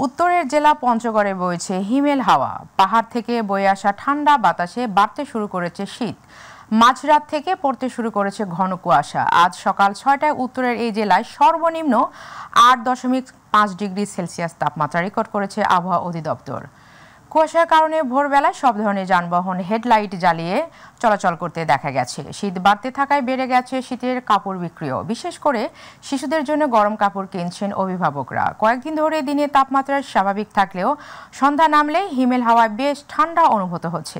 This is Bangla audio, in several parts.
উত্তরের জেলা পঞ্চগড়ে বইছে হিমেল হাওয়া। পাহাড় থেকে বয়ে আসা ঠান্ডা বাতাসে বাড়তে শুরু করেছে শীত। মাঝরাত থেকে পড়তে শুরু করেছে ঘন কুয়াশা। আজ সকাল ৬টায় উত্তরের এই জেলায় সর্বনিম্ন ৮.৫ ডিগ্রি সেলসিয়াস তাপমাত্রা রেকর্ড করেছে আবহাওয়া অধিদপ্তর। কুয়াশার কারণে ভোরবেলায় সব ধরনের যানবাহন হেডলাইট জ্বালিয়ে চলাচল করতে দেখা গেছে। শীত বাড়তে থাকায় বেড়ে গেছে শীতের কাপড় বিক্রিও। বিশেষ করে শিশুদের জন্য গরম কাপড় কিনছেন অভিভাবকরা। কয়েকদিন ধরে দিনে তাপমাত্রা স্বাভাবিক থাকলেও সন্ধ্যা নামলে হিমেল হাওয়ায় বেশ ঠান্ডা অনুভূত হচ্ছে।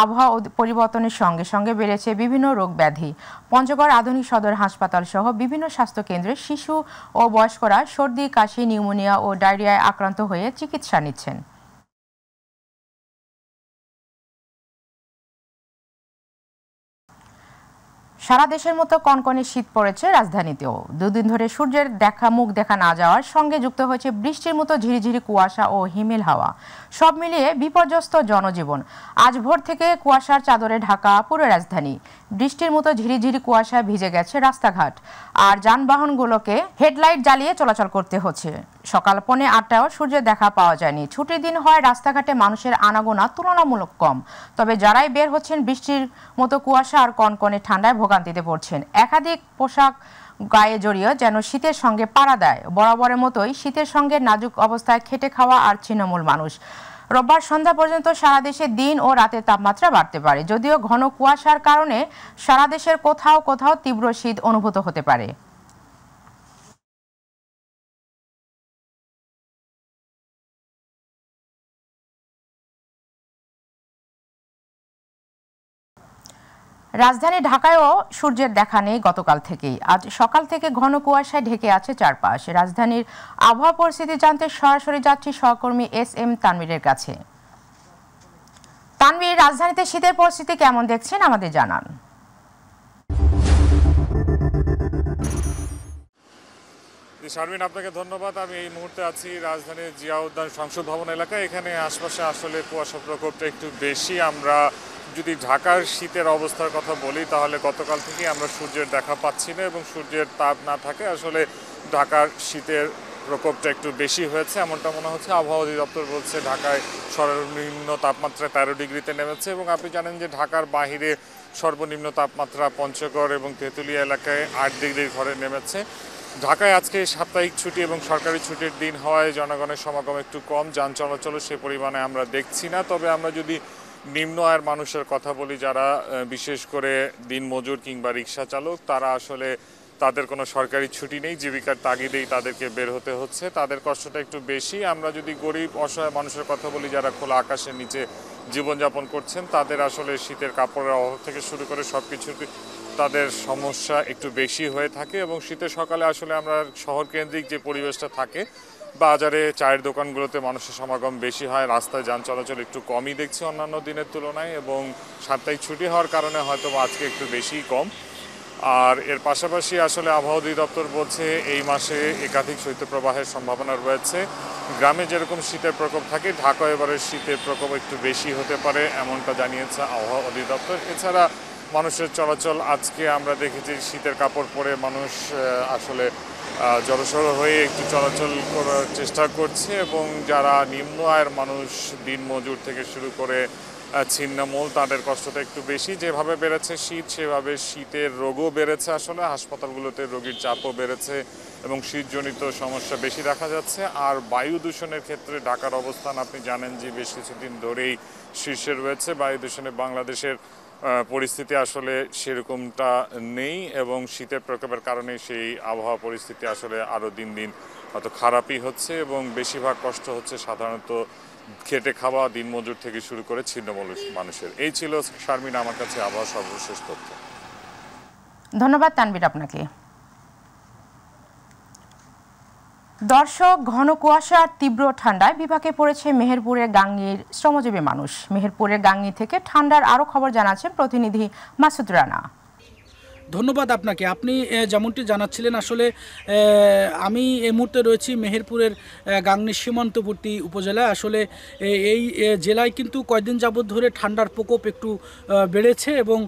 আবহাওয়া পরিবর্তনের সঙ্গে সঙ্গে বেড়েছে বিভিন্ন রোগ ব্যাধি। পঞ্চগড় আধুনিক সদর হাসপাতাল সহ বিভিন্ন স্বাস্থ্যকেন্দ্রে শিশু ও বয়স্করা সর্দি, কাশি, নিউমোনিয়া ও ডায়রিয়ায় আক্রান্ত হয়ে চিকিৎসা নিচ্ছেন। সারা দেশের মতো কনকনে শীত পড়েছে রাজধানীতেও। দুদিন ধরে সূর্যের মুখ দেখা না যাওয়ার সঙ্গে যুক্ত হয়েছে বৃষ্টির মতো ঝিরিঝিরি কুয়াশা ও হিমেল হাওয়া। সব মিলিয়ে বিপর্যস্ত জনজীবন। আজ ভোর থেকে কুয়াশার চাদরে ঢাকা পুরো রাজধানী। বৃষ্টির মতো ঝিরিঝিরি কুয়াশায় ভিজে গেছে রাস্তাঘাট, আর যানবাহনগুলোকে হেডলাইট জ্বালিয়ে চলাচল করতে হচ্ছে। সকাল 7:45টাও সূর্যের দেখা পাওয়া যায়নি। ছুটির দিন হয় রাস্তাঘাটে মানুষের আনাগোনা তুলনামূলক কম। তবে যারাই বের হচ্ছেন বৃষ্টির মতো কুয়াশা আর কনকনে ঠান্ডায় ভোগান্তিতে পড়ছেন। একাধিক পোশাক গায়ে জড়িয়ে যেন শীতের সঙ্গে পাড়া দেয়। বরাবরের মতোই শীতের সঙ্গে নাজুক অবস্থায় খেটে খাওয়া আর ছিন্নমূল মানুষ। রোববার সন্ধ্যা পর্যন্ত সারা দেশে দিন ও রাতের তাপমাত্রা বাড়তে পারে। যদিও ঘন কুয়াশার কারণে সারা দেশের কোথাও কোথাও তীব্র শীত অনুভূত হতে পারে। রাজধানী ঢাকায়ও সূর্যের দেখা নেই গতকাল থেকেই। আজ সকাল থেকে ঘন কুয়াশায় ঢেকে আছে চারপাশ। রাজধানীর আবহাওয়া পরিস্থিতি জানতে সরাসরি যাচ্ছি সহকর্মী SM তানভীরের কাছে। তানভীর, রাজধানীতে শীতের পরিস্থিতি কেমন দেখছেন আমাদের জানান। শারমিন, আপনাকে ধন্যবাদ। আমি এই মুহূর্তে আছি রাজধানীর জিয়া উদ্যান সংসদ ভবন এলাকায়। এখানে আশপাশে আসলে কুয়াশার প্রকোপটা একটু বেশি। আমরা যদি ঢাকার শীতের অবস্থার কথা বলি তাহলে গতকাল থেকে আমরা সূর্যের দেখা পাচ্ছি না, এবং সূর্যের তাপ না থাকে আসলে ঢাকার শীতের প্রকোপটা একটু বেশি হয়েছে এমনটা মনে হচ্ছে। আবহাওয়া অধিদপ্তর বলছে ঢাকায় সর্বনিম্ন তাপমাত্রা 13 ডিগ্রিতে নেমেছে, এবং আপনি জানেন যে ঢাকার বাহিরে সর্বনিম্ন তাপমাত্রা পঞ্চগড় এবং তেঁতুলিয়া এলাকায় 8 ডিগ্রির ঘরে নেমেছে। ঢাকায় আজকে সাপ্তাহিক ছুটি এবং সরকারি ছুটির দিন হওয়ায় জনগণের সমাগম একটু কম, যান চলাচলও সে পরিমাণে আমরা দেখছি না। তবে আমরা যদি নিম্ন আয়ের মানুষের কথা বলি, যারা বিশেষ করে দিনমজুর কিংবা রিক্সা চালক, তারা আসলে তাদের কোনো সরকারি ছুটি নেই, জীবিকার তাগিদেই তাদেরকে বের হতে হচ্ছে। তাদের কষ্টটা একটু বেশি। আমরা যদি গরিব অসহায় মানুষের কথা বলি, যারা খোলা আকাশের নিচে জীবনযাপন করছেন, তাদের আসলে শীতের কাপড়ের অভাব থেকে শুরু করে সব কিছুতে তাদের সমস্যা একটু বেশি হয়ে থাকে। এবং শীতের সকালে আসলে আমরা শহর কেন্দ্রিক যে পরিবেশটা থাকে, বাজারে চায়ের দোকানগুলোতে মানুষের সমাগম বেশি হয়, রাস্তায় যান চলাচল একটু কমই দেখছি অন্যান্য দিনের তুলনায়, এবং সাপ্তাহিক ছুটি হওয়ার কারণে হয়তো আজকে একটু বেশিই কম। আর এর পাশাপাশি আসলে আবহাওয়া অধিদপ্তর বলছে এই মাসে একাধিক শৈত্যপ্রবাহের সম্ভাবনা রয়েছে। গ্রামে যেরকম শীতের প্রকোপ থাকে, ঢাকা এবারে শীতের প্রকোপ একটু বেশি হতে পারে এমনটা জানিয়েছে আবহাওয়া অধিদপ্তর। এছাড়া মানুষের চলাচল আজকে আমরা দেখেছি শীতের কাপড় পরে মানুষ আসলে জড়সড় হয়ে একটু চলাচল করার চেষ্টা করছে, এবং যারা নিম্ন আয়ের মানুষ, দিনমজুর থেকে শুরু করে ছিন্নমূল, তাদের কষ্টটা একটু বেশি। যেভাবে বেড়েছে শীত, সেভাবে শীতের রোগও বেড়েছে। আসলে হাসপাতালগুলোতে রোগীর চাপও বেড়েছে এবং শীতজনিত সমস্যা বেশি দেখা যাচ্ছে। আর বায়ু দূষণের ক্ষেত্রে ঢাকার অবস্থান আপনি জানেন যে বেশ কিছুদিন ধরেই শীর্ষে রয়েছে। বায়ু দূষণে বাংলাদেশের পরিস্থিতি আসলে সেরকমটা নেই, এবং শীতের প্রকোপের কারণে সেই আবহাওয়া পরিস্থিতি আসলে আরও দিন দিন হয়তো খারাপই হচ্ছে, এবং বেশিরভাগ কষ্ট হচ্ছে সাধারণত খেটে খাওয়া দিনমজুর থেকে শুরু করে ছিন্নমূল মানুষের। এই ছিল শারমিন আমার কাছে আবহাওয়া সর্বশেষ তথ্য। ধন্যবাদ তানভীর আপনাকে। দর্শক, ঘন কুয়াশা আর তীব্র ঠান্ডায় বিপাকে পড়েছে মেহেরপুরের গাংনীর শ্রমজীবী মানুষ। মেহেরপুরের গাংনী থেকে ঠান্ডার আরও খবর জানাচ্ছেন প্রতিনিধি মাসুদ রানা। ধন্যবাদ আপনাকে। আপনি যেমনটি জানাচ্ছিলেন, আসলে আমি এই মুহূর্তে রয়েছি মেহেরপুরের গাংনী সীমান্তবর্তী উপজেলায়। আসলে এই জেলায় কিন্তু কয়েকদিন যাবৎ ধরে ঠান্ডার প্রকোপ একটু বেড়েছে এবং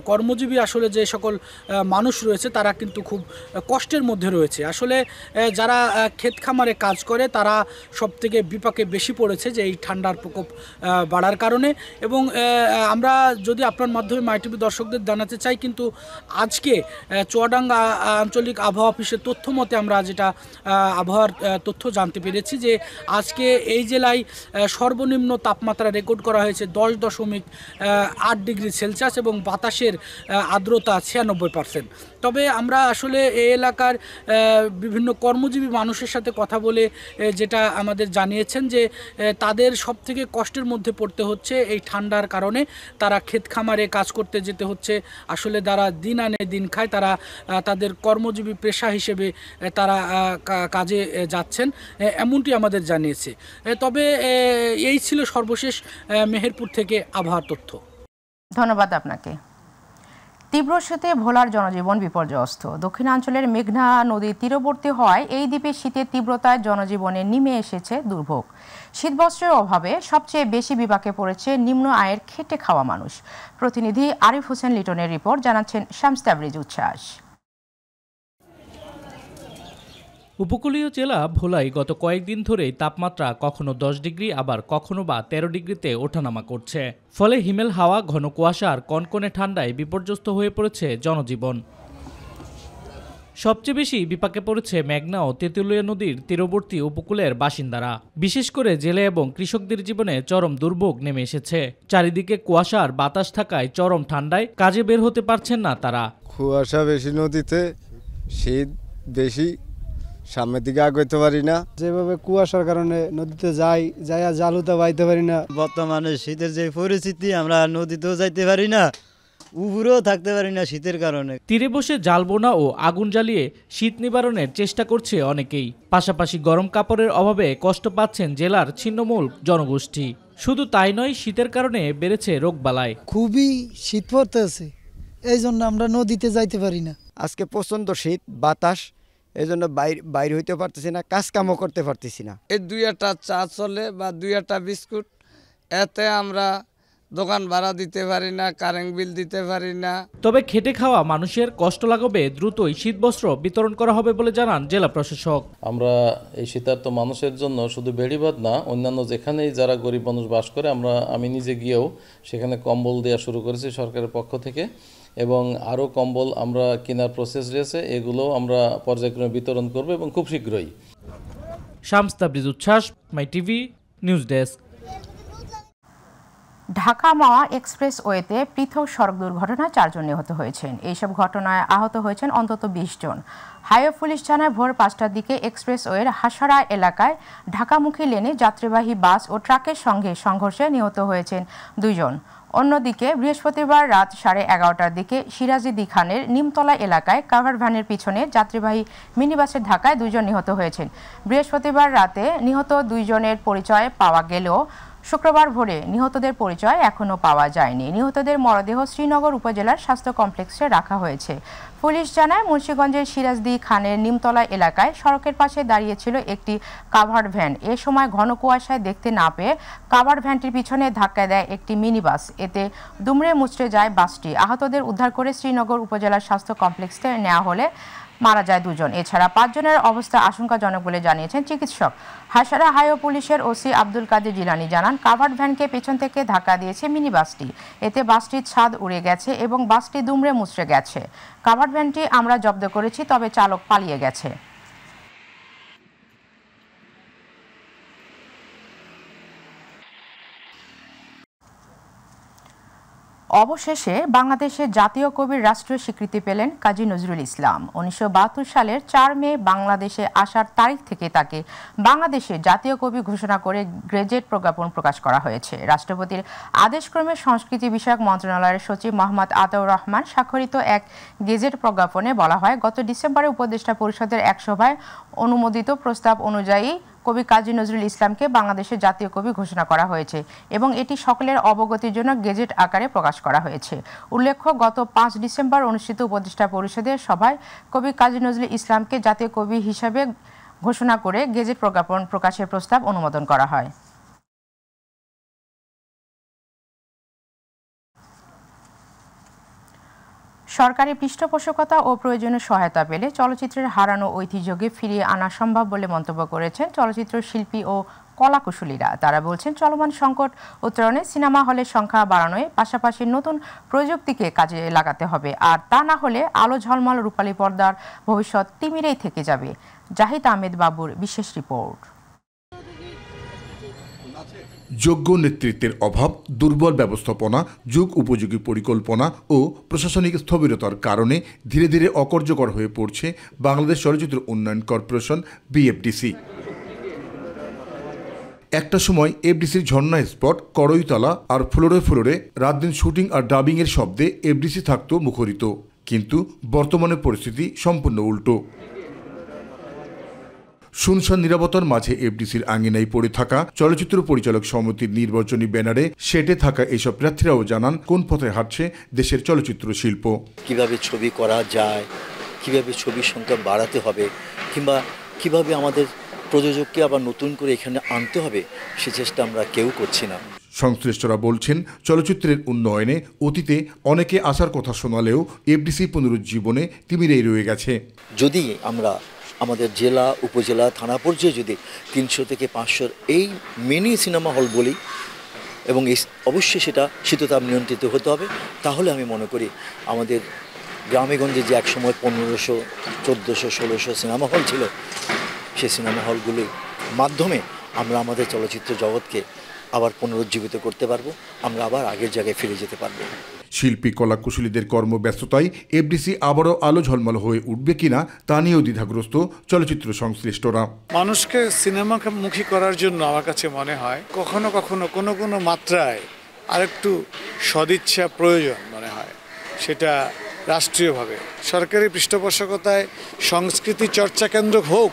কর্মজীবী আসলে যে সকল মানুষ রয়েছে তারা কিন্তু খুব কষ্টের মধ্যে রয়েছে। আসলে যারা ক্ষেত খামারে কাজ করে তারা সবথেকে বিপাকে বেশি পড়েছে যে এই ঠান্ডার প্রকোপ বাড়ার কারণে। এবং আমরা যদি আপনার মাধ্যমে মাইটিভি দর্শকদের জানাতে চাই, কিন্তু আজকে চুয়াডাঙ্গা আঞ্চলিক আবহাওয়া অফিসের তথ্য মতে আমরা যেটা আবহাওয়ার তথ্য জানতে পেরেছি যে আজকে এই জেলায় সর্বনিম্ন তাপমাত্রা রেকর্ড করা হয়েছে 10.8 ডিগ্রি সেলসিয়াস এবং বাতাসের আর্দ্রতা 96%। তবে আমরা আসলে এই এলাকার বিভিন্ন কর্মজীবী মানুষের সাথে কথা বলে যেটা আমাদের জানিয়েছেন যে তাদের সবথেকে কষ্টের মধ্যে পড়তে হচ্ছে এই ঠান্ডার কারণে। তারা ক্ষেত খামারে কাজ করতে যেতে হচ্ছে। আসলে যারা দিন আনে দিন খায় তারা তাদের কর্মজীবী পেশা হিসেবে তারা কাজে যাচ্ছেন, এমনটি আমাদের জানিয়েছে। তবে এই ছিল সর্বশেষ মেহেরপুর থেকে আবহাওয়ার তথ্য। ধন্যবাদ আপনাকে। তীব্র শীতে ভোলার জনজীবন বিপর্যস্ত। দক্ষিণাঞ্চলের মেঘনা নদীর তীরবর্তী হওয়ায় এই দ্বীপে শীতের তীব্রতায় জনজীবনে নেমে এসেছে দুর্ভোগ। শীতবস্ত্রের অভাবে সবচেয়ে বেশি বিপাকে পড়েছে নিম্ন আয়ের খেটে খাওয়া মানুষ। প্রতিনিধি আরিফ হোসেন লিটনের রিপোর্ট, জানাচ্ছেন শামস তাবরিজ উচ্ছ্বাস। উপকূলীয় জেলা ভোলায় গত কয়েকদিন ধরেই তাপমাত্রা কখনো 10 ডিগ্রি আবার কখনো বা 13 ডিগ্রিতে ওঠানামা করছে। ফলে হিমেল হাওয়া, ঘন কুয়াশা আর কনকনে ঠান্ডায় বিপর্যস্ত হয়ে পড়েছে জনজীবন। সবচেয়ে বেশি বিপাকে পড়েছে মেঘনা ও তেঁতুলিয়া নদীর তীরবর্তী উপকূলের বাসিন্দারা। বিশেষ করে জেলে এবং কৃষকদের জীবনে চরম দুর্ভোগ নেমে এসেছে। চারিদিকে কুয়াশা আর বাতাস থাকায় চরম ঠান্ডায় কাজে বের হতে পারছেন না তারা। কুয়াশা বেশি, নদীতে শীত বেশি, সামনের দিকে আগাইতে পারি না। যেভাবে কুয়াশার কারণে নদীতে যাইয়া জালুতে বাইতে পারি না। বর্তমানে শীতের যে পরিস্থিতি, আমরা নদীতেও যাইতে পারি না, উপরেও থাকতে পারি না শীতের কারণে। তীরে বসে জাল বোনা ও আগুন জ্বালিয়ে শীত নিবারণের চেষ্টা করছে অনেকেই। পাশাপাশি গরম কাপড়ের অভাবে কষ্ট পাচ্ছেন জেলার ছিন্নমূল জনগোষ্ঠী। শুধু তাই নয়, শীতের কারণে বেড়েছে রোগবালাই। খুবই শীত পড়তেছে, এই জন্য আমরা নদীতে যাইতে পারি না। আজকে প্রচণ্ড শীত, বাতাস, এই জন্য বাইরে হইতে পারতেছি না, কাজ কামও করতে পারতেছি না। এই 2-1টা চা চলে বা 2-1টা বিস্কুট, এতে আমরা দোকান ভাড়া দিতে পারি না, কারেন্ট বিল দিতে পারি না। তবে খেটে খাওয়া মানুষের কষ্ট লাঘবে দ্রুতই শীতবস্ত্র বিতরণ করা হবে বলে জানান জেলা প্রশাসক। আমরা এই শীতার্ত মানুষের জন্য শুধু বেড়িবাঁধ না, অন্যান্য যেখানেই যারা গরিব মানুষ বাস করে, আমি নিজে গিয়েও সেখানে কম্বল দেওয়া শুরু করেছি সরকারের পক্ষ থেকে, এবং আরও কম্বল আমরা কেনার প্রসেস রয়েছে। এগুলো আমরা পর্যায়ক্রমে বিতরণ করব এবং খুব শীঘ্রই। শামস তাবরিজ উচ্ছ্বাস, মাইটিভি নিউজ ডেস্ক। ঢাকা মাওয়া এক্সপ্রেসওয়েতে পৃথক সড়ক দুর্ঘটনায় 4 জন নিহত হয়েছেন। এইসব ঘটনায় আহত হয়েছেন অন্তত 20 জন। হাইওয়ে পুলিশ জানায়, ভোর 5টার দিকে এক্সপ্রেসওয়ের হাসারা এলাকায় ঢাকামুখী লেনে যাত্রীবাহী বাস ও ট্রাকের সঙ্গে সংঘর্ষে নিহত হয়েছেন 2 জন। অন্যদিকে বৃহস্পতিবার রাত 11:30টার দিকে সিরাজদি খানের নিমতলা এলাকায় কাভার ভ্যানের পিছনে যাত্রীবাহী মিনিবাসের ধাক্কায় 2 জন নিহত হয়েছেন। বৃহস্পতিবার রাতে নিহত 2 জনের পরিচয় পাওয়া গেলেও শুক্রবার ভোরে নিহতদের পরিচয় এখনও পাওয়া যায়নি। নিহতদের মরদেহ শ্রীনগর উপজেলার স্বাস্থ্য কমপ্লেক্সে রাখা হয়েছে। পুলিশ জানায়, মুন্সিগঞ্জের সিরাজদি খানের নিমতলা এলাকায় সড়কের পাশে দাঁড়িয়েছিল একটি কাভার্ড ভ্যান। এ সময় ঘন কুয়াশায় দেখতে না পেয়ে কাভার্ড ভ্যানটির পিছনে ধাক্কা দেয় একটি মিনি বাস। এতে দুমড়ে মুচড়ে যায় বাসটি। আহতদের উদ্ধার করে শ্রীনগর উপজেলার স্বাস্থ্য কমপ্লেক্সে নেওয়া হলে মারা যায় 2 জন। এছাড়া 5 জনের অবস্থা আশঙ্কাজনক বলে জানিয়েছেন চিকিৎসক। হাসারা হাইওয়ে পুলিশের ওসি আব্দুল কাদের জিলানি জানান, কাভার্ড ভ্যানকে পেছন থেকে ধাক্কা দিয়েছে মিনি বাসটি। এতে বাসটির ছাদ উড়ে গেছে এবং বাসটি দুমড়ে মুচড়ে গেছে। কাভার্ড ভ্যানটি আমরা জব্দ করেছি, তবে চালক পালিয়ে গেছে। অবশেষে বাংলাদেশের জাতীয় কবির রাষ্ট্রীয় স্বীকৃতি পেলেন কাজী নজরুল ইসলাম। 1972 সালের 4 মে বাংলাদেশে আসার তারিখ থেকে তাকে বাংলাদেশের জাতীয় কবি ঘোষণা করে গেজেট প্রজ্ঞাপন প্রকাশ করা হয়েছে। রাষ্ট্রপতির আদেশক্রমে সংস্কৃতি বিষয়ক মন্ত্রণালয়ের সচিব মোহাম্মদ আতাউর রহমান স্বাক্ষরিত এক গেজেট প্রজ্ঞাপনে বলা হয়, গত ডিসেম্বরে উপদেষ্টা পরিষদের এক সভায় অনুমোদিত প্রস্তাব অনুযায়ী কবি কাজী নজরুল ইসলামকে বাংলাদেশের জাতীয় কবি ঘোষণা করা হয়েছে এবং এটি সকলের অবগতির জন্য গেজেট আকারে প্রকাশ করা হয়েছে। উল্লেখ্য, গত 5 ডিসেম্বর অনুষ্ঠিত উপদেষ্টা পরিষদের সভায় কবি কাজী নজরুল ইসলামকে জাতীয় কবি হিসাবে ঘোষণা করে গেজেট প্রকাশের প্রস্তাব অনুমোদন করা হয়। সরকারি পৃষ্ঠপোষকতা ও প্রয়োজনীয় সহায়তা পেলে চলচ্চিত্রের হারানো ঐতিহ্যকে ফিরিয়ে আনা সম্ভব বলে মন্তব্য করেছেন চলচ্চিত্র শিল্পী ও কলাকুশলীরা। তারা বলছেন, চলমান সংকট উত্তরণে সিনেমা হলের সংখ্যা বাড়ানোয় পাশাপাশি নতুন প্রযুক্তিকে কাজে লাগাতে হবে, আর তা না হলে আলো ঝলমল রূপালী পর্দার ভবিষ্যৎ তিমিরেই থেকে যাবে। জাহিদ আহমেদ বাবুর বিশেষ রিপোর্ট। যোগ্য নেতৃত্বের অভাব, দুর্বল ব্যবস্থাপনা, যুগ উপযোগী পরিকল্পনা ও প্রশাসনিক স্থবিরতার কারণে ধীরে ধীরে অকার্যকর হয়ে পড়ছে বাংলাদেশ চলচ্চিত্র উন্নয়ন কর্পোরেশন বিএফডিসি। একটা সময় এফডিসির ঝর্ণা স্পট, কড়ইতলা আর ফ্লোরে ফ্লোরে রাতদিন শুটিং আর ডাবিংয়ের শব্দে এফডিসি থাকতো মুখরিত, কিন্তু বর্তমানে পরিস্থিতি সম্পূর্ণ উল্টো। শুনশান নীরবতার মাঝে এফডিসির আঙিনায় পড়ে থাকা চলচ্চিত্র পরিচালক সমিতির নির্বাচনী ব্যানারে সেটে থাকা এসব প্রার্থীরাও জানান কোন পথে হাঁটছে দেশের চলচ্চিত্র শিল্প। কিভাবে ছবি করা যায়, কিভাবে ছবির সংখ্যা বাড়াতে হবে, কিংবা কিভাবে আমাদের প্রযোজককে আবার নতুন করে এখানে আনতে হবে, সে চেষ্টা আমরা কেউ করছি না। সংশ্লিষ্টরা বলছেন, চলচ্চিত্রের উন্নয়নে অতীতে অনেকে আসার কথা শোনালেও এফডিসি পুনরুজ্জীবনে তিমিরেই রয়ে গেছে। যদি আমরা আমাদের জেলা, উপজেলা, থানা পর্যায়ে যদি 300 থেকে 500 এই মিনি সিনেমা হল বলি, এবং অবশ্যই সেটা শীততাপ নিয়ন্ত্রিত হতে হবে, তাহলে আমি মনে করি আমাদের গ্রামেগঞ্জে যে একসময় 1500, 1400, 1600 সিনেমা হল ছিল, সেই সিনেমা হলগুলির মাধ্যমে আমরা আমাদের চলচ্চিত্র জগৎকে আবার পুনরুজ্জীবিত করতে পারবো, আমরা আবার আগের জায়গায় ফিরে যেতে পারবো। শিল্পী কলাকুশলীদের কর্মব্যস্ততায় এফডিসি আবারও আলো ঝলমল হয়ে উঠবে কিনা তা নিয়েও দ্বিধাগ্রস্ত চলচ্চিত্র সংশ্লিষ্টরা। মানুষকে সিনেমামুখী করার জন্য আমার কাছে মনে হয় কখনো কখনো কোনো মাত্রায় আরেকটু সদিচ্ছা প্রয়োজন মনে হয়, সেটা রাষ্ট্রীয়ভাবে সরকারি পৃষ্ঠপোষকতায় সংস্কৃতি চর্চা কেন্দ্র হোক,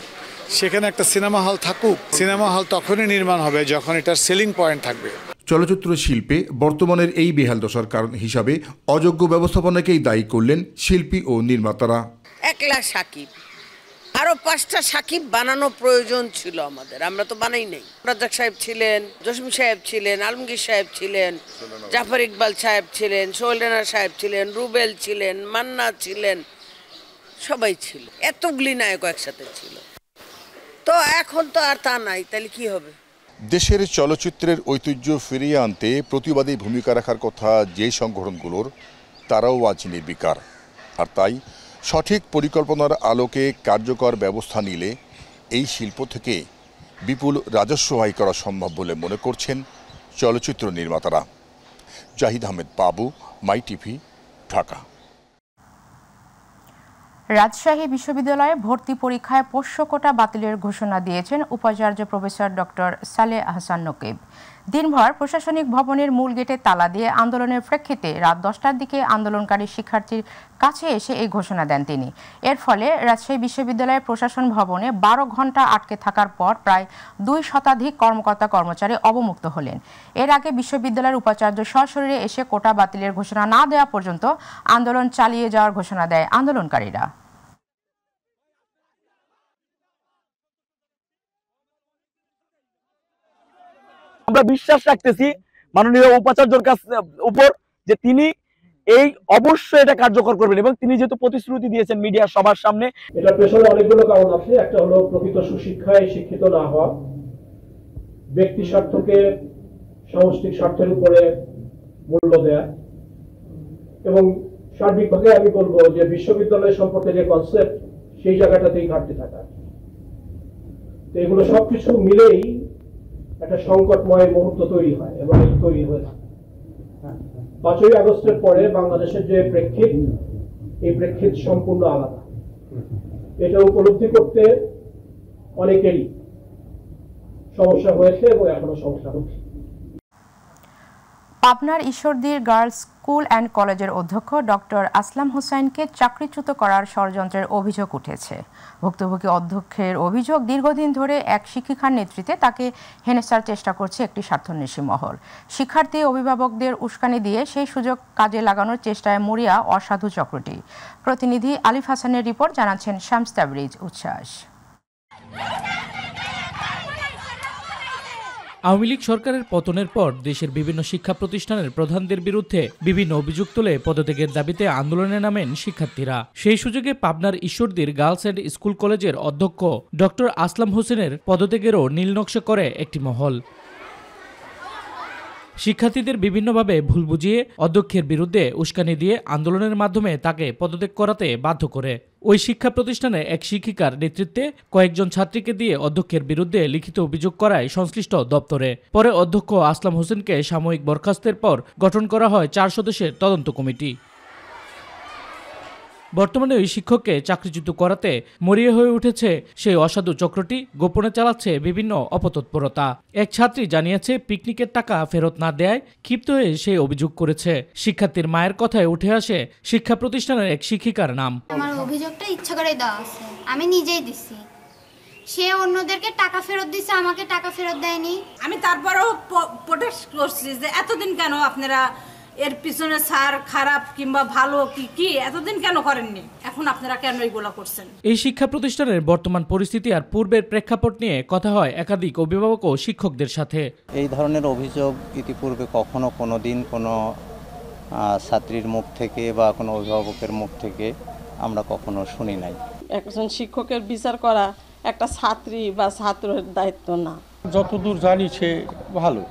সেখানে একটা সিনেমা হল থাকুক। সিনেমা হল তখনই নির্মাণ হবে যখন এটার সেলিং পয়েন্ট থাকবে। চলচ্চিত্র শিল্পে বর্তমানের এই বেহাল দশার কারণ হিসাবে অযোগ্য ব্যবস্থাপনাকেই দায়ী করলেন শিল্পী ও নির্মাতারা। একলা সাকিব, আরো 5টা সাকিব বানানো প্রয়োজন ছিল আমাদের, আমরা তো বানাই নাই। রাজ্জাক সাহেব ছিলেন, জসিম সাহেব ছিলেন, আলমগীর সাহেব ছিলেন, জাফর ইকবাল সাহেব ছিলেন, সোহেল রানা সাহেব ছিলেন, রুবেল ছিলেন, মান্না ছিলেন, সবাই ছিল, এতগুলি নায়ক একসাথে ছিল। তো এখন তো আর তা নাই, তাহলে কি হবে? দেশের চলচ্চিত্রের ঐতিহ্য ফিরিয়ে আনতে প্রতিবাদী ভূমিকা রাখার কথা যে সংগঠনগুলোর, তারাও আজ নির্বিকার। আর তাই সঠিক পরিকল্পনার আলোকে কার্যকর ব্যবস্থা নিলে এই শিল্প থেকে বিপুল রাজস্ব আয় করা সম্ভব বলে মনে করছেন চলচ্চিত্র নির্মাতারা। জাহিদ আহমেদ বাবু, মাই টিভি, ঢাকা। রাজশাহী বিশ্ববিদ্যালয়ে ভর্তি পরীক্ষায় পোষ্য কোটা বাতিলের ঘোষণা দিয়েছেন উপাচার্য প্রফেসর ডক্টর সালেহ আহসান নকিব। দিনভর প্রশাসনিক ভবনের মূল গেটে তালা দিয়ে আন্দোলনের প্রেক্ষিতে রাত 10টার দিকে আন্দোলনকারী শিক্ষার্থীর কাছে এসে এই ঘোষণা দেন তিনি। এর ফলে রাজশাহী বিশ্ববিদ্যালয়ের প্রশাসন ভবনে 12 ঘণ্টা আটকে থাকার পর প্রায় 2 শতাধিক কর্মকর্তা কর্মচারী অবমুক্ত হলেন। এর আগে বিশ্ববিদ্যালয়ের উপাচার্য সশরীরে এসে কোটা বাতিলের ঘোষণা না দেওয়া পর্যন্ত আন্দোলন চালিয়ে যাওয়ার ঘোষণা দেয় আন্দোলনকারীরা। আমরা বিশ্বাস রাখতেছি মাননীয় উপাচার্যর উপর যে তিনি এই অবশ্যই এটা কার্যকর করবেন, এবং তিনি যেহেতু প্রতিশ্রুতি দিয়েছেন মিডিয়ার সবার সামনে। এটা পেছনে অনেকগুলো কারণ আছে। একটা হলো প্রকৃত সুশিক্ষায় শিক্ষিত না হওয়া, ব্যক্তি স্বার্থকে সামষ্টিক স্বার্থের উপরে মূল্য দেয়া, এবং সার্বিকভাবে আমি বলবো যে বিশ্ববিদ্যালয় সম্পর্কে যে কনসেপ্ট, সেই জায়গাটাতেই ঘাটতি থাকা। তো এগুলো সবকিছু মিলেই একটা সংকটময় মুহূর্ত তৈরি হয় এবং তৈরি হয়ে থাকে। 5ই আগস্টের পরে বাংলাদেশের যে প্রেক্ষিত, এই প্রেক্ষিত সম্পূর্ণ আলাদা। এটা উপলব্ধি করতে অনেকেরই সমস্যা হয়েছে এবং এখনো সমস্যা হচ্ছে। পাবনার ঈশ্বরদীর গার্লস স্কুল অ্যান্ড কলেজের অধ্যক্ষ ডক্টর আসলাম হোসাইনকে চাকরিচ্যুত করার ষড়যন্ত্রের অভিযোগ উঠেছে। ভুক্তভোগী অধ্যক্ষের অভিযোগ, দীর্ঘদিন ধরে এক শিক্ষিকার নেতৃত্বে তাকে হেনস্থার চেষ্টা করছে একটি স্বার্থান্বেষী মহল। শিক্ষার্থী অভিভাবকদের উস্কানি দিয়ে সেই সুযোগ কাজে লাগানোর চেষ্টায় মরিয়া অসাধু চক্রটি। প্রতিনিধি আলিফ হাসানের রিপোর্ট, জানাচ্ছেন শামস তাবরিজ উচ্ছ্বাস। আওয়ামী লীগ সরকারের পতনের পর দেশের বিভিন্ন শিক্ষা প্রতিষ্ঠানের প্রধানদের বিরুদ্ধে বিভিন্ন অভিযোগ তুলে পদত্যাগের দাবিতে আন্দোলনে নামেন শিক্ষার্থীরা। সেই সুযোগে পাবনার ঈশ্বরদীর গার্লস অ্যান্ড স্কুল কলেজের অধ্যক্ষ ডক্টর আসলাম হোসেনের পদত্যাগেরও নীলনকশা করে একটি মহল। শিক্ষার্থীদের বিভিন্নভাবে ভুল বুঝিয়ে অধ্যক্ষের বিরুদ্ধে উস্কানি দিয়ে আন্দোলনের মাধ্যমে তাকে পদত্যাগ করাতে বাধ্য করে। ওই শিক্ষা প্রতিষ্ঠানে এক শিক্ষিকার নেতৃত্বে কয়েকজন ছাত্রীকে দিয়ে অধ্যক্ষের বিরুদ্ধে লিখিত অভিযোগ করায় সংশ্লিষ্ট দপ্তরে। পরে অধ্যক্ষ আসলাম হোসেনকে সাময়িক বরখাস্তের পর গঠন করা হয় 4 সদস্যের তদন্ত কমিটি। বর্তমানে ওই শিক্ষককে চাকরিচ্যুত করাতে মরিয়া হয়ে উঠেছে সেই অসাধু চক্রটি, গোপনে চালাচ্ছে বিভিন্ন অপতৎপরতা। এক ছাত্রী জানিয়েছে, পিকনিকের টাকা ফেরত না দেয়ায় ক্ষিপ্ত হয়ে সেই অভিযোগ করেছে। শিক্ষার্থীর মায়ের কথায় উঠে আসে শিক্ষা প্রতিষ্ঠানের এক শিক্ষিকার নাম। আমার অভিযোগটা ইচ্ছা করে দেওয়া আছে, আমি নিজেই দিছি। সে অন্যদেরকে টাকা ফেরত দিছে, আমাকে টাকা ফেরত দেয়নি। আমি তারপরেও প্রোটেস্ট করছি যে এতদিন কেন আপনারা এর পিছনে সার খারাপ কিংবা ভালো কি এতদিন কেন করেননি, এখন আপনারা কেন এইগুলো করছেন। এই শিক্ষা প্রতিষ্ঠানের বর্তমান পরিস্থিতি আর পূর্বের প্রেক্ষাপট নিয়ে কথা হয় একাধিক অভিভাবক ও শিক্ষকদের সাথে। এই ধরনের অভিযোগ ইতিপূর্বে কোনোদিন কোনো ছাত্রীর মুখ থেকে বা কোনো অভিভাবকের মুখ থেকে আমরা কখনো শুনি নাই। একজন শিক্ষকের বিচার করা একটা ছাত্রী বা ছাত্রের দায়িত্ব না। যতদূর জানি সে ভালো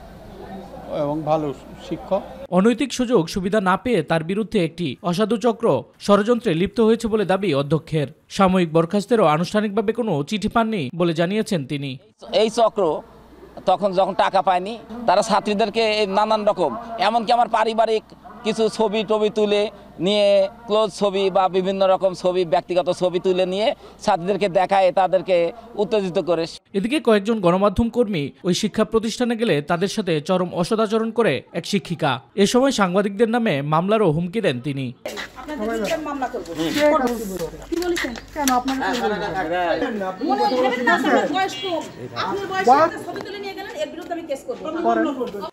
এবং ভালো শিক্ষক। অনৈতিক সুযোগ সুবিধা না পেয়ে তার বিরুদ্ধে একটি অসাধু চক্র ষড়যন্ত্রে লিপ্ত হয়েছে বলে দাবি অধ্যক্ষের। সাময়িক বরখাস্তেরও আনুষ্ঠানিকভাবে কোনো চিঠি পাননি বলে জানিয়েছেন তিনি। এই চক্র যখন টাকা পায়নি, তারা ছাত্রীদেরকে নানান রকম, এমনকি আমার পারিবারিক কিছু ছবি তুলে নিয়ে, ক্লোজ ছবি বা বিভিন্ন রকম ছবি, ব্যক্তিগত ছবি তুলে নিয়ে ছাত্রীদেরকে দেখায়, তাদেরকে উত্তেজিত করে। এদিকে কয়েকজন গণমাধ্যম কর্মী ওই শিক্ষা প্রতিষ্ঠানে গেলে তাদের সাথে চরম অসদাচরণ করে এক শিক্ষিকা। এ সময় সাংবাদিকদের নামে মামলারও হুমকি দেন তিনি।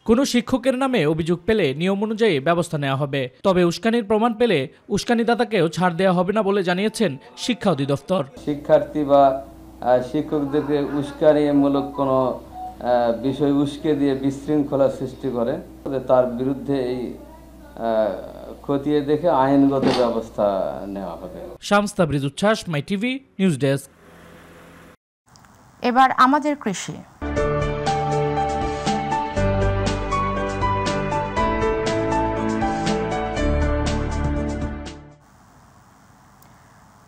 কোনো শিক্ষকের নামে অভিযোগ পেলে নিয়ম অনুযায়ী ব্যবস্থা নেওয়া হবে, তবে উস্কানির প্রমাণ পেলে উস্কানিদাতাকেও ছাড় দেওয়া হবে না বলে জানিয়েছেন শিক্ষা অধিদপ্তর। শিক্ষার্থী বা শিক্ষকদেরকে উস্কানিমূলক কোনো বিষয় উস্কে দিয়ে বিশৃঙ্খলা সৃষ্টি করে, তার বিরুদ্ধে এই খতিয়ে দেখে আইনগত ব্যবস্থা নেওয়া হবে। শামস তাবরিজ উচ্ছ্বাস, মাই টিভি নিউজ ডেস্ক। এবার আমাদের কৃষি।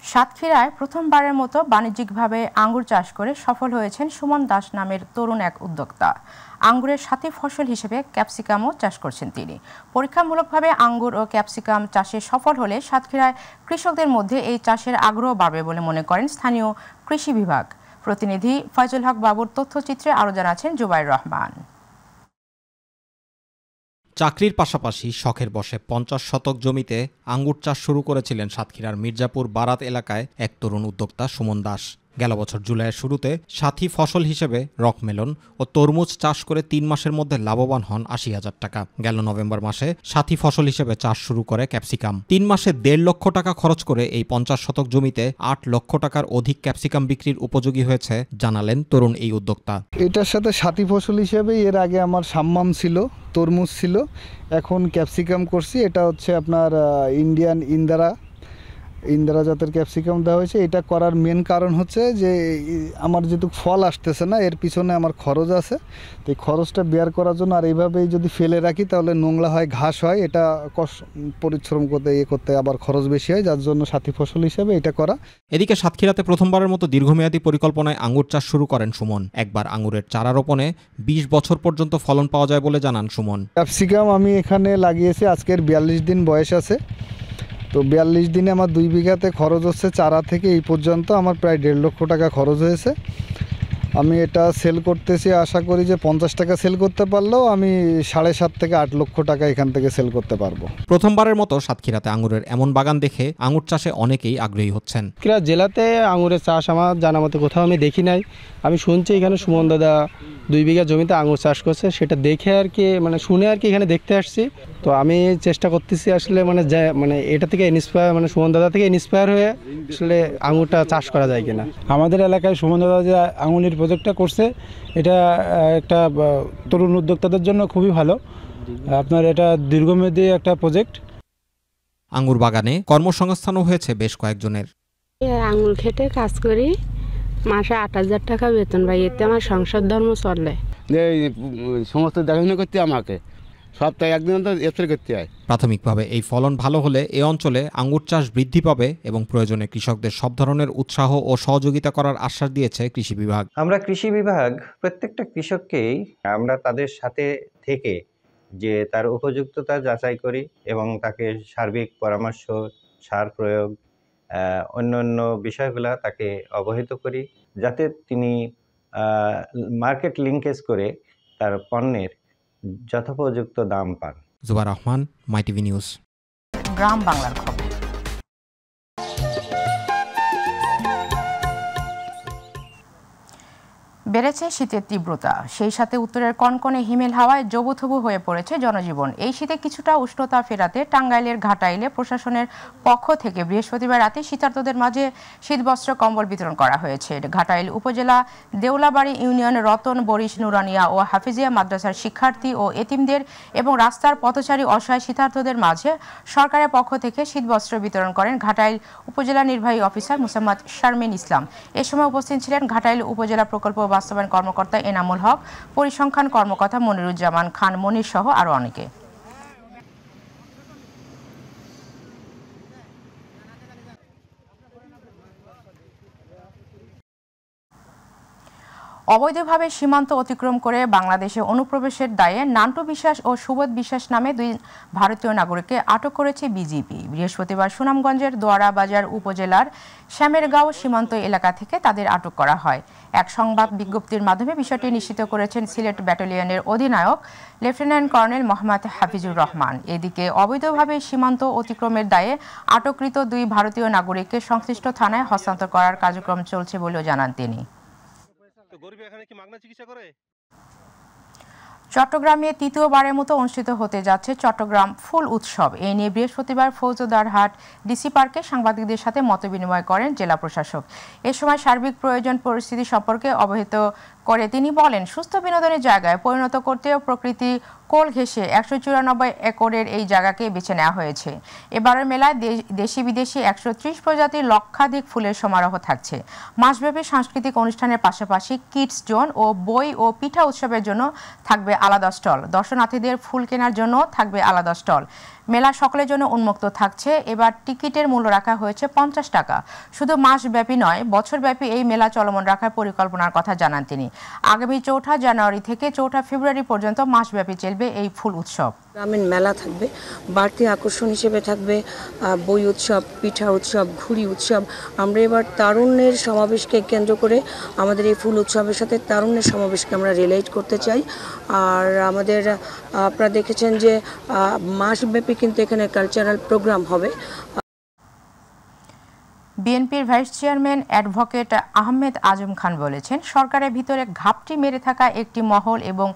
সাতক্ষীরায় প্রথমবারের মতো বাণিজ্যিকভাবে আঙ্গুর চাষ করে সফল হয়েছেন সুমন দাস নামের তরুণ এক উদ্যোক্তা। আঙ্গুরের সাথী ফসল হিসেবে ক্যাপসিকামও চাষ করছেন তিনি। পরীক্ষামূলকভাবে আঙ্গুর ও ক্যাপসিকাম চাষে সফল হলে সাতক্ষীরায় কৃষকদের মধ্যে এই চাষের আগ্রহ বাড়বে বলে মনে করেন স্থানীয় কৃষি বিভাগ। প্রতিনিধি ফয়জুল হক বাবুর তথ্যচিত্রে আরও জানাচ্ছেন জুবাইর রহমান। চাকরির পাশাপাশি শখের বশে 50 শতক জমিতে আঙ্গুর চাষ শুরু করেছিলেন সাতক্ষীরার মির্জাপুর বারাত এলাকায় এক তরুণ উদ্যোক্তা সুমন দাস। গেল বছর জুলাইয়ের শুরুতে সাথী ফসল হিসেবে রকমেলন ও তরমুজ চাষ করে 3 মাসের মধ্যে লাভবান হন 80,000 টাকা। গেল নভেম্বর মাসে সাথী ফসল হিসেবে চাষ শুরু করে ক্যাপসিকাম। 3 মাসে 1.5 লক্ষ টাকা খরচ করে এই 50 শতক জমিতে 8 লক্ষ টাকার অধিক ক্যাপসিকাম বিক্রির উপযোগী হয়েছে জানালেন তরুণ এই উদ্যোক্তা। এটার সাথে সাথী ফসল হিসেবে এর আগে আমার সাম্মাম ছিল, তরমুজ ছিল, এখন ক্যাপসিকাম করছি। এটা হচ্ছে আপনার ইন্ডিয়ান ইন্দিরা জাতের ক্যাপসিকাম দেওয়া হয়েছে। এটা করার মেন কারণ হচ্ছে যে আমার যেহেতু ফল আসতেছে না, এর পিছনে আমার খরচ আছে, তো এই খরচটা বেয়ার করার জন্য। আর এইভাবেই যদি ফেলে রাখি তাহলে নোংরা হয়, ঘাস হয়, এটা পরিশ্রম করতে আবার খরচ বেশি হয়, যার জন্য সাথী ফসল হিসেবে এটা করা। এদিকে সাতক্ষীরাতে প্রথমবারের মতো দীর্ঘমেয়াদী পরিকল্পনায় আঙ্গুর চাষ শুরু করেন সুমন। একবার আঙ্গুরের চারা রোপণে 20 বছর পর্যন্ত ফলন পাওয়া যায় বলে জানান সুমন। ক্যাপসিকাম আমি এখানে লাগিয়েছি, আজকের 42 দিন বয়স আছে। তো 42 দিনে আমার 2 বিঘাতে খরচ হচ্ছে চারা থেকে এই পর্যন্ত আমার প্রায় 1.5 লক্ষ টাকা খরচ হয়েছে। আমি এটা সেল করতেছি, আশা করি যে 50 টাকা সেল করতে পারলেও আমি 7.5 থেকে 8 লক্ষ টাকা এখান থেকে সেল করতে পারবো। প্রথমবারের মতো সাতক্ষীরাতে আঙুরের এমন বাগান দেখে আঙুর চাষে অনেকেই আগ্রহী হচ্ছেন। সাতক্ষীরা জেলাতে আঙুরের চাষ আমার জানা মতে কোথাও আমি দেখি নাই। আমি শুনছি এখানে সুমন দাদা 2 বিঘা জমিতে আঙুর চাষ করছে, সেটা দেখে আর কি মানে শুনে আর কি এখানে দেখতে আসছি। তো আমি চেষ্টা করতেছি আসলে মানে এটা থেকে ইন্সপায়ার মানে সুমন দাদা থেকে ইন্সপায়ার হয়ে আসলে আঙুরটা চাষ করা যায় কিনা। আমাদের এলাকায় সুমন দাদা যে আঙুরের প্রজেক্টটা করছে এটা একটা তরুণ উদ্যোক্তাদের জন্য খুবই ভালো। আপনার এটা দীর্ঘমেয়াদী একটা প্রজেক্ট। আঙুর বাগানে কর্মসংস্থানও হয়েছে বেশ কয়েকজনের। আঙুর খেতে কাজ করি, মাসে 8,000 টাকা বেতন পাই, এতে আমার সংসার ধর্ম চলে। সমস্ত দেখাশোনা করতে আমাকে সপ্তাহে একদিন তো এফএল করতে হয়। প্রাথমিকভাবে এই ফলন ভালো হলে এই অঞ্চলে আঙ্গুর চাষ বৃদ্ধি পাবে এবং প্রয়োজনে কৃষকদের সব ধরনের উৎসাহ ও সহযোগিতা করার আশ্বাস দিয়েছে কৃষি বিভাগ। আমরা কৃষি বিভাগ প্রত্যেকটা কৃষককেই আমরা তাদের সাথে থেকে যে তার উপযুক্ততা যাচাই করি এবং তাকে সার্বিক পরামর্শ, সার প্রয়োগ, অন্যান্য বিষয়গুলো তাকে অবহিত করি, যাতে তিনি মার্কেট লিঙ্কেজ করে তার পণ্যের যথোপযুক্ত দাম পান। জুবার রহমান, মাইটিভি নিউজ। গ্রাম বাংলার খবর। বেড়েছে শীতের তীব্রতা, সেই সাথে উত্তরের কনকনে হিমেল হাওয়ায় জবুথবু হয়ে পড়েছে জনজীবন। এই শীতে কিছুটা উষ্ণতা ফেরাতে টাঙ্গাইলের ঘাটাইলে প্রশাসনের পক্ষ থেকে বৃহস্পতিবার রাতে শীতার্তদের মাঝে শীতবস্ত্র কম্বল বিতরণ করা হয়েছে। ঘাটাইল উপজেলা দেউলাবাড়ি ইউনিয়নের রতন, বরিশ, নুরানিয়া ও হাফিজিয়া মাদ্রাসার শিক্ষার্থী ও এতিমদের এবং রাস্তার পথচারী অসহায় শীতার্তদের মাঝে সরকারের পক্ষ থেকে শীতবস্ত্র বিতরণ করেন ঘাটাইল উপজেলা নির্বাহী অফিসার মোসাম্মদ শারমিন ইসলাম। এ সময় উপস্থিত ছিলেন ঘাটাইল উপজেলা প্রকল্প বাস্তবায়ন কর্মকর্তা এনামুল হক, পরিসংখ্যান কর্মকর্তা মনিরুজ্জামান খান মনির সহ আরো অনেকে। অবৈধভাবে সীমান্ত অতিক্রম করে বাংলাদেশে অনুপ্রবেশের দায়ে নান্টু বিশ্বাস ও সুবোধ বিশ্বাস নামে 2 ভারতীয় নাগরিককে আটক করেছে বিজিবি। বৃহস্পতিবার সুনামগঞ্জের দোয়ারা বাজার উপজেলার শ্যামেরগাঁও সীমান্ত এলাকা থেকে তাদের আটক করা হয়। এক সংবাদ বিজ্ঞপ্তির মাধ্যমে বিষয়টি নিশ্চিত করেছেন সিলেট ব্যাটালিয়নের অধিনায়ক লেফটেন্যান্ট কর্নেল মোহাম্মদ হাফিজুর রহমান। এদিকে অবৈধভাবে সীমান্ত অতিক্রমের দায়ে আটককৃত 2 ভারতীয় নাগরিককে সংশ্লিষ্ট থানায় হস্তান্তর করার কার্যক্রম চলছে বলেও জানান তিনি। চট্টগ্রামে তৃতীয়বারের মতো অনুষ্ঠিত হতে যাচ্ছে চট্টগ্রাম ফুল উৎসব। এ নিয়ে বৃহস্পতিবার ফৌজদারহাট ডিসি পার্কে সাংবাদিকদের সাথে মতবিনিময় করেন জেলা প্রশাসক। এ সময় সার্বিক প্রয়োজন পরিস্থিতি সম্পর্কে অবহিত করে তিনি বলেন, সুস্থ বিনোদনের জায়গায় পরিণত করতেও প্রকৃতি কোল ঘেঁষে 194 একরের এই জায়গাকে বেছে নেওয়া হয়েছে। এবারের মেলায় দেশি বিদেশি 130 প্রজাতির লক্ষাধিক ফুলের সমারোহ থাকছে। মাসব্যাপী সাংস্কৃতিক অনুষ্ঠানের পাশাপাশি কিডস জোন ও বই ও পিঠা উৎসবের জন্য থাকবে আলাদা স্টল। দর্শনার্থীদের ফুল কেনার জন্য থাকবে আলাদা স্টল। মেলা সকলের জন্য উন্মুক্ত থাকছে। এবার টিকিটের মূল্য রাখা হয়েছে 50 টাকা। শুধু মাসব্যাপী নয়, বছরব্যাপী এই মেলা চলমান রাখার পরিকল্পনার কথা জানান তিনি। আগামী 4 জানুয়ারি থেকে 4 ফেব্রুয়ারি পর্যন্ত মাসব্যাপী চলবে এই ফুল উৎসব। গ্রামীণ মেলা থাকবে, বাড়তি আকর্ষণ হিসেবে থাকবে বই উৎসব, পিঠা উৎসব, ঘুড়ি উৎসব। আমরা এবার তারুণ্যের সমাবেশকে কেন্দ্র করে আমাদের এই ফুল উৎসবের সাথে তারুণ্যের সমাবেশকে আমরা রিলেট করতে চাই। আর আমাদের আপনারা দেখেছেন যে মাসব্যাপী কিন্তু এখানে কালচারাল প্রোগ্রাম হবে। বিএনপির vice chairman advocate Ahmed Azam Khan বলেছেন, সরকারের ভিতরে ঘাপটি মেরে থাকা একটি মহল এবং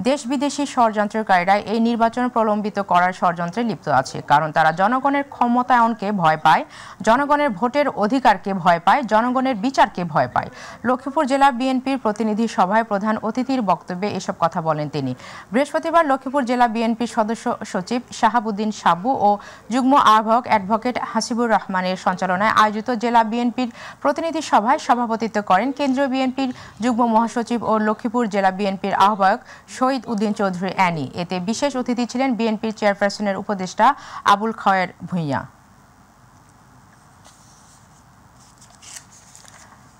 দেশ বিদেশি ষড়যন্ত্রকারীরা এই নির্বাচন প্রলম্বিত করার ষড়যন্ত্রে লিপ্ত আছে। কারণ তারা জনগণের ক্ষমতায়নকে ভয় পায়, জনগণের ভোটের অধিকারকে ভয় পায়, জনগণের বিচারকে ভয় পায়। লক্ষ্মীপুর জেলা বিএনপির প্রতিনিধি সভায় প্রধান অতিথির বক্তব্যে এসব কথা বলেন তিনি। বৃহস্পতিবার লক্ষ্মীপুর জেলা বিএনপির সদস্য সচিব শাহাবুদ্দিন সাব্বু ও যুগ্ম আহ্বায়ক অ্যাডভোকেট হাসিবুর রহমানের সঞ্চালনায় আয়োজিত জেলা বিএনপির প্রতিনিধি সভায় সভাপতিত্ব করেন কেন্দ্রীয় বিএনপির যুগ্ম মহাসচিব ও লক্ষ্মীপুর জেলা বিএনপির আহ্বায়ক শহীদ উদ্দিন চৌধুরী অ্যানি। এতে বিশেষ অতিথি ছিলেন বিএনপির চেয়ারপারসনের উপদেষ্টা আবুল খয়ের ভূঁইয়া।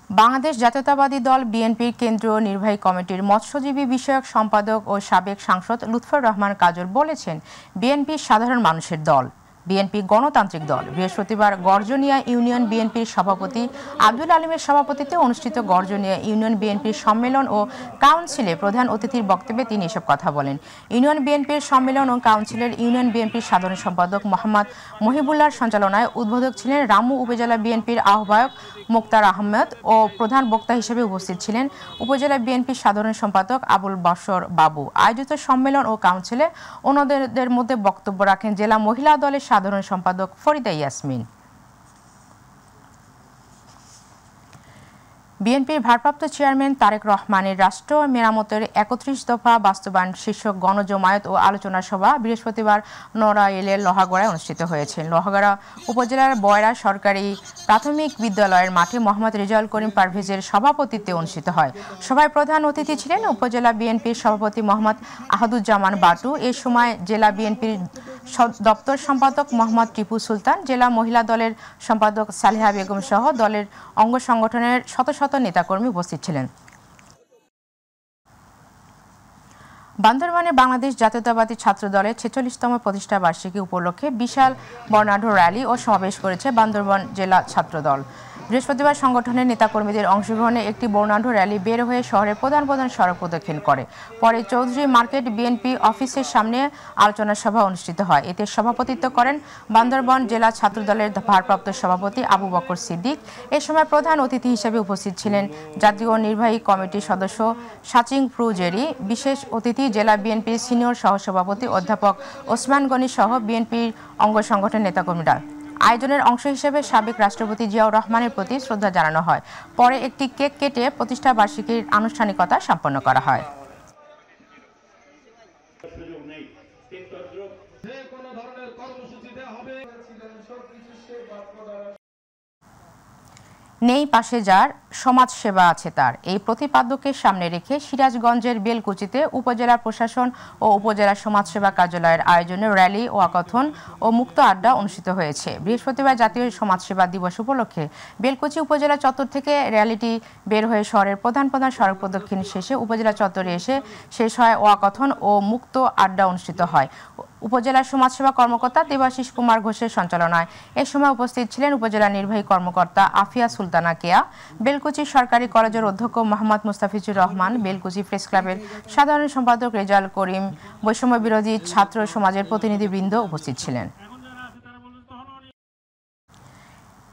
বাংলাদেশ জাতীয়তাবাদী দল বিএনপির কেন্দ্রীয় নির্বাহী কমিটির মৎস্যজীবী বিষয়ক সম্পাদক ও সাবেক সাংসদ লুৎফর রহমান কাজল বলেছেন, বিএনপি সাধারণ মানুষের দল। বিএনপি গণতান্ত্রিক দল। বৃহস্পতিবার গর্জনিয়া ইউনিয়ন বিএনপির সভাপতি আব্দুল আলীমের সভাপতিত্বে অনুষ্ঠিত গর্জনিয়া ইউনিয়ন বিএনপির সম্মেলন ও কাউন্সিলে প্রধান অতিথির বক্তব্যে তিনি এসব কথা বলেন। ইউনিয়ন বিএনপির সম্মেলন ও কাউন্সিলের ইউনিয়ন বিএনপির সাধারণ সম্পাদক মোহাম্মদ মহিবুল্লাহর সঞ্চালনায় উদ্বোধক ছিলেন রামু উপজেলা বিএনপির আহ্বায়ক মোক্তার আহমেদ ও প্রধান বক্তা হিসেবে উপস্থিত ছিলেন উপজেলা বিএনপির সাধারণ সম্পাদক আবুল বশর বাবু। আয়োজিত সম্মেলন ও কাউন্সিলে অন্যদের মধ্যে বক্তব্য রাখেন জেলা মহিলা দলের সাধারণ সম্পাদক ফরিদা ইয়াসমিন। বিএনপির ভারপ্রাপ্ত চেয়ারম্যান তারেক রহমানের রাষ্ট্র মেরামতের ৩১ দফা বাস্তবায়ন শীর্ষক গণজমায়েত ও আলোচনা সভা বৃহস্পতিবার নড়াইলের লোহাগড়ায় অনুষ্ঠিত হয়েছে। লোহাগড়া উপজেলার বয়রা সরকারি প্রাথমিক বিদ্যালয়ের মাঠে মোহাম্মদ রেজাউল করিম পারভেজের সভাপতিত্বে অনুষ্ঠিত হয়। সভায় প্রধান অতিথি ছিলেন উপজেলা বিএনপির সভাপতি মোহাম্মদ আহাদুজ্জামান বাটু। এ সময় জেলা বিএনপির দপ্তর সম্পাদক মোহাম্মদ টিপু সুলতান, জেলা মহিলা দলের সম্পাদক সালেহা বেগম সহ দলের অঙ্গ সংগঠনের শত শত নেতাকর্মী উপস্থিত ছিলেন। বান্দরবানে বাংলাদেশ জাতীয়তাবাদী ছাত্র দলের ৪৬তম প্রতিষ্ঠা বার্ষিকী উপলক্ষে বিশাল বর্ণাঢ্য র্যালি ও সমাবেশ করেছে বান্দরবান জেলা ছাত্র দল। বৃহস্পতিবার সংগঠনের নেতাকর্মীদের অংশগ্রহণে একটি বর্ণাঢ্য র্যালি বের হয়ে শহরের প্রধান সড়ক প্রদক্ষিণ করে। পরে চৌধুরী মার্কেট বিএনপি অফিসের সামনে আলোচনা সভা অনুষ্ঠিত হয়। এতে সভাপতিত্ব করেন বান্দরবান জেলা ছাত্র দলের ভারপ্রাপ্ত সভাপতি আবু বকর সিদ্দিক। এ সময় প্রধান অতিথি হিসেবে উপস্থিত ছিলেন জাতীয় নির্বাহী কমিটির সদস্য সাচিং প্রুজেরি। বিশেষ অতিথি জেলা বিএনপির সিনিয়র সহসভাপতি অধ্যাপক ওসমান গনি সহ বিএনপির অঙ্গ সংগঠনের নেতাকর্মীরা। আয়োজনের অংশ হিসেবে সাবেক রাষ্ট্রপতি জিয়াউর রহমানের প্রতি শ্রদ্ধা জানানো হয়। পরে একটি কেক কেটে প্রতিষ্ঠা বার্ষিকীর আনুষ্ঠানিকতা সম্পন্ন করা হয়। নেই পাশে যার সমাজ সেবা আছে তার, এই প্রতিপাদ্যকে সামনে রেখে সিরাজগঞ্জের বেলকুচিতে উপজেলা প্রশাসন ও উপজেলা সমাজসেবা কার্যালয়ের আয়োজনে র্যালি, ওয়াকাথন ও মুক্ত আড্ডা অনুষ্ঠিত হয়েছে। বৃহস্পতিবার জাতীয় সমাজসেবা দিবস উপলক্ষে বেলকুচি উপজেলা চত্বর থেকে র্যালিটি বের হয়ে শহরের প্রধান সড়ক প্রদক্ষিণ শেষে উপজেলা চত্বরে এসে শেষ হয় ওয়াকাথন ও মুক্ত আড্ডা অনুষ্ঠিত হয়। উপজেলা সমাজসেবা কর্মকর্তা দেবাশিস কুমার ঘোষের সঞ্চালনায় এ সময় উপস্থিত ছিলেন উপজেলা নির্বাহী কর্মকর্তা আফিয়া সুলতানা কেয়া, বেলকুচি সরকারি কলেজের অধ্যক্ষ মোহাম্মদ মুস্তাফিজুর রহমান, বেলকুচি প্রেস ক্লাবের সাধারণ সম্পাদক রেজাউল করিম, বৈষম্য বিরোধী ছাত্র সমাজের প্রতিনিধিবৃন্দ উপস্থিত ছিলেন।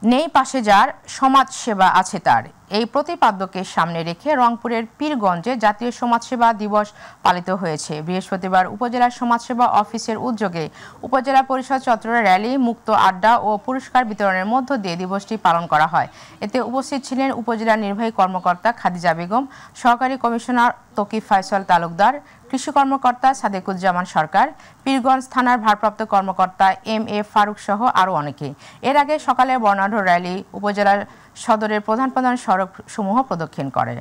নেই পাশে যার সমাজ সেবা আছে তার, এই প্রতিপাদ্যকে সামনে রেখে রংপুরের পীরগঞ্জে জাতীয় সমাজসেবা দিবস পালিত হয়েছে। বৃহস্পতিবার উপজেলা সমাজসেবা অফিসের উদ্যোগে উপজেলা পরিষদ চত্বরে র্যালি, মুক্ত আড্ডা ও পুরস্কার বিতরণের মধ্য দিয়ে দিবসটি পালন করা হয়। এতে উপস্থিত ছিলেন উপজেলা নির্বাহী কর্মকর্তা খাদিজা বেগম, সহকারী কমিশনার তকিফ ফয়সাল তালুকদার, কৃষি কর্মকর্তা সাদেকুজ্জামান সরকার, পীরগঞ্জ থানার ভারপ্রাপ্ত কর্মকর্তা এম.এ. ফারুক সহ আরও অনেকে। এর আগে সকালে বর্ণাঢ্য র্যালি উপজেলার সদরের প্রধান সড়ক সমূহ প্রদক্ষিণ করে।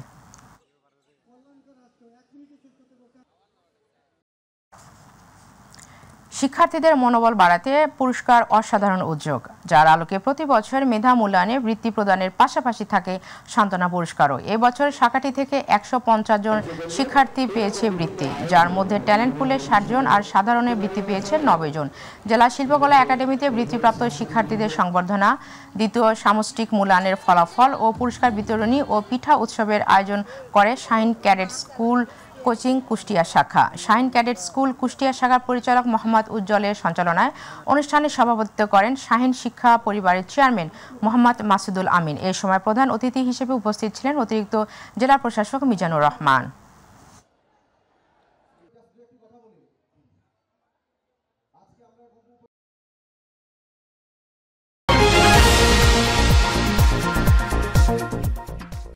শিক্ষার্থীদের মনোবল বাড়াতে পুরস্কার অসাধারণ উদ্যোগ, যার আলোকে প্রতি বছর মেধা মূল্যায়নে বৃত্তি প্রদানের পাশাপাশি থাকে সান্ত্বনা পুরস্কারও। এবছর শাখাটি থেকে ১৫০ জন শিক্ষার্থী পেয়েছে বৃত্তি, যার মধ্যে ট্যালেন্ট পুলে ৬০ জন আর সাধারণে বৃত্তি পেয়েছে ৯০ জন। জেলা শিল্পকলা একাডেমিতে বৃত্তিপ্রাপ্ত শিক্ষার্থীদের সংবর্ধনা, দ্বিতীয় সামষ্টিক মূল্যায়নের ফলাফল ও পুরস্কার বিতরণী ও পিঠা উৎসবের আয়োজন করে Shaheen cadet school coaching Kushtia শাখা। শাহিন ক্যাডেট স্কুল কুষ্টিয়া শাখার পরিচালক মোহাম্মদ উজ্জ্বলের সঞ্চালনায় অনুষ্ঠানে সভাপতিত্ব করেন শাহিন শিক্ষা পরিবারের চেয়ারম্যান মোহাম্মদ মাসুদুল আমিন। এ সময় প্রধান অতিথি হিসেবে উপস্থিত ছিলেন অতিরিক্ত জেলা প্রশাসক মিজানুর রহমান।